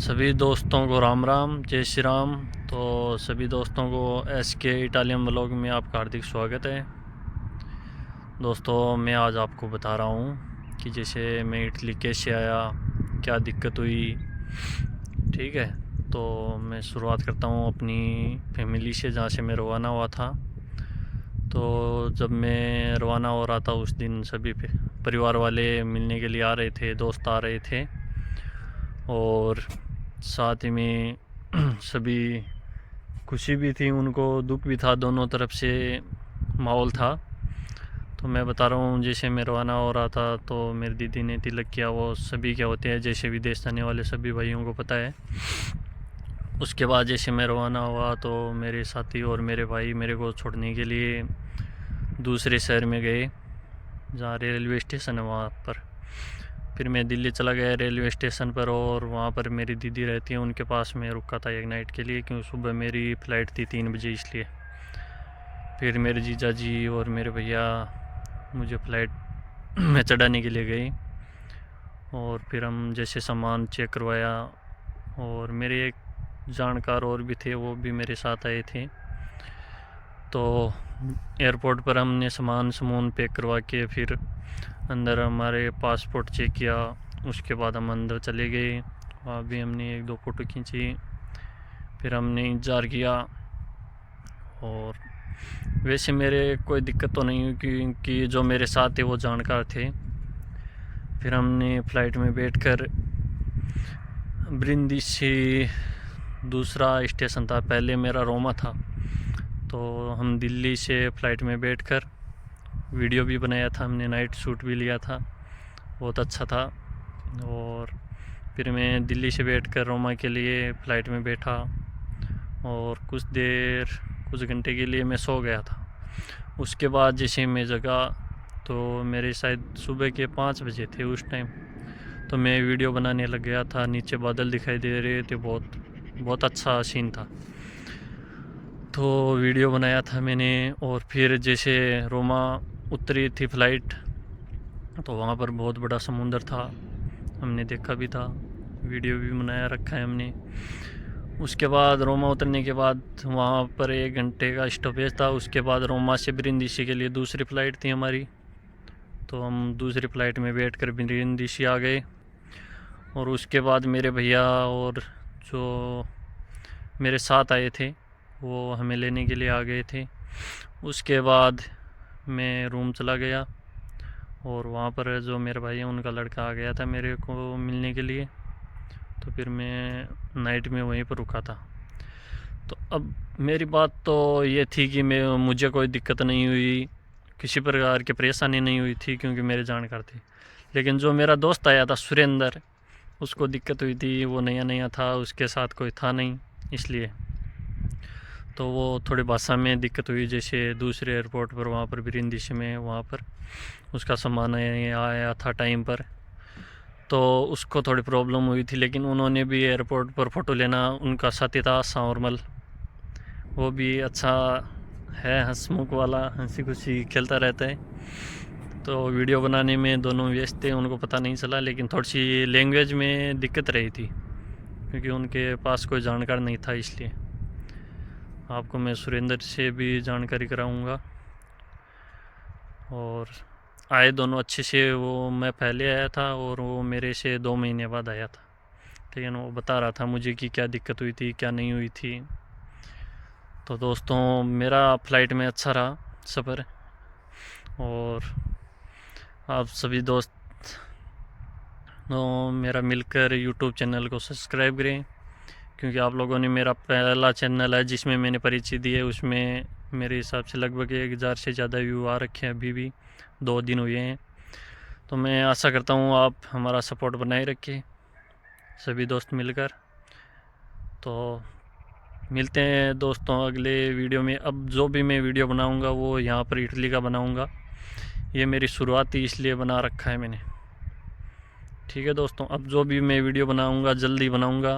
सभी दोस्तों को राम राम, जय श्री राम। तो सभी दोस्तों को SK इटालियन व्लॉग में आपका हार्दिक स्वागत है। दोस्तों मैं आज आपको बता रहा हूँ कि जैसे मैं इटली कैसे आया, क्या दिक्कत हुई। ठीक है, तो मैं शुरुआत करता हूँ अपनी फैमिली से, जहाँ से मैं रवाना हुआ था। तो जब मैं रवाना हो रहा था उस दिन सभी परिवार वाले मिलने के लिए आ रहे थे, दोस्त आ रहे थे और साथ ही में सभी खुशी भी थी, उनको दुख भी था, दोनों तरफ से माहौल था। तो मैं बता रहा हूँ, जैसे मैं रवाना हो रहा था तो मेरी दीदी ने तिलक किया। वो सभी क्या होते हैं, जैसे विदेश जाने वाले सभी भाइयों को पता है। उसके बाद जैसे मैं रवाना हुआ तो मेरे साथी और मेरे भाई मेरे को छोड़ने के लिए दूसरे शहर में गए, जहाँ रेलवे स्टेशन है वहाँ पर। फिर मैं दिल्ली चला गया रेलवे स्टेशन पर, और वहाँ पर मेरी दीदी रहती है, उनके पास मैं रुका था एक नाइट के लिए, क्योंकि सुबह मेरी फ़्लाइट थी 3 बजे, इसलिए। फिर मेरे जीजा जी और मेरे भैया मुझे फ़्लाइट में चढ़ाने के लिए गए, और फिर हम जैसे सामान चेक करवाया, और मेरे एक जानकार और भी थे, वो भी मेरे साथ आए थे। तो एयरपोर्ट पर हमने सामान पैक करवा के फिर अंदर हमारे पासपोर्ट चेक किया। उसके बाद हम अंदर चले गए, वहाँ भी हमने 1-2 फ़ोटो खींची। फिर हमने इंतज़ार किया, और वैसे मेरे कोई दिक्कत तो नहीं हुई, क्योंकि जो मेरे साथ थे वो जानकार थे। फिर हमने फ़्लाइट में बैठकर ब्रिंदीसी दूसरा स्टेशन था, पहले मेरा रोमा था। तो हम दिल्ली से फ़्लाइट में बैठकर वीडियो भी बनाया था हमने, नाइट शूट भी लिया था, बहुत अच्छा था। और फिर मैं दिल्ली से बैठकर रोमा के लिए फ़्लाइट में बैठा, और कुछ घंटे के लिए मैं सो गया था। उसके बाद जैसे मैं जगा तो मेरे शायद सुबह के 5 बजे थे उस टाइम। तो मैं वीडियो बनाने लग गया था, नीचे बादल दिखाई दे रहे थे, बहुत बहुत अच्छा सीन था। तो वीडियो बनाया था मैंने। और फिर जैसे रोमा उतरी थी फ़्लाइट, तो वहाँ पर बहुत बड़ा समुंदर था, हमने देखा भी था, वीडियो भी बनाया रखा है हमने। उसके बाद रोमा उतरने के बाद वहाँ पर 1 घंटे का स्टॉपेज था। उसके बाद रोमा से ब्रिंदीसी के लिए दूसरी फ़्लाइट थी हमारी, तो हम दूसरी फ़्लाइट में बैठकर ब्रिंदीसी आ गए। और उसके बाद मेरे भैया और जो मेरे साथ आए थे वो हमें लेने के लिए आ गए थे। उसके बाद मैं रूम चला गया, और वहाँ पर जो मेरे भाई हैं उनका लड़का आ गया था मेरे को मिलने के लिए। तो फिर मैं नाइट में वहीं पर रुका था। तो अब मेरी बात तो ये थी कि मुझे कोई दिक्कत नहीं हुई, किसी प्रकार की परेशानी नहीं हुई थी, क्योंकि मेरे जानकार थे। लेकिन जो मेरा दोस्त आया था सुरेंद्र, उसको दिक्कत हुई थी, वो नया नया था, उसके साथ कोई था नहीं, इसलिए। तो वो थोड़ी भाषा में दिक्कत हुई, जैसे दूसरे एयरपोर्ट पर वहाँ पर ब्रिंदीसी में, वहाँ पर उसका सामान आया था टाइम पर, तो उसको थोड़ी प्रॉब्लम हुई थी। लेकिन उन्होंने भी एयरपोर्ट पर फ़ोटो लेना, उनका साथी था सावरमल, वो भी अच्छा है, हंसमुख वाला, हंसी खुशी खेलता रहता है। तो वीडियो बनाने में दोनों व्यस्त थे, उनको पता नहीं चला। लेकिन थोड़ी सी लैंग्वेज में दिक्कत रही थी, क्योंकि उनके पास कोई जानकार नहीं था, इसलिए। आपको मैं सुरेंद्र से भी जानकारी कराऊंगा। और आए दोनों अच्छे से, वो मैं पहले आया था और वो मेरे से 2 महीने बाद आया था। लेकिन वो बता रहा था मुझे कि क्या दिक्कत हुई थी, क्या नहीं हुई थी। तो दोस्तों मेरा फ़्लाइट में अच्छा रहा सफ़र, और आप सभी दोस्त तो मेरा मिलकर यूट्यूब चैनल को सब्सक्राइब करें, क्योंकि आप लोगों ने मेरा पहला चैनल है जिसमें मैंने परिचय दी है, उसमें मेरे हिसाब से लगभग 1000 से ज़्यादा व्यू आ रखे हैं, अभी भी 2 दिन हुए हैं। तो मैं आशा करता हूँ आप हमारा सपोर्ट बनाए रखें, सभी दोस्त मिलकर। तो मिलते हैं दोस्तों अगले वीडियो में। अब जो भी मैं वीडियो बनाऊँगा वो यहाँ पर इटली का बनाऊँगा, ये मेरी शुरुआत थी, इसलिए बना रखा है मैंने। ठीक है दोस्तों, अब जो भी मैं वीडियो बनाऊँगा जल्दी बनाऊँगा।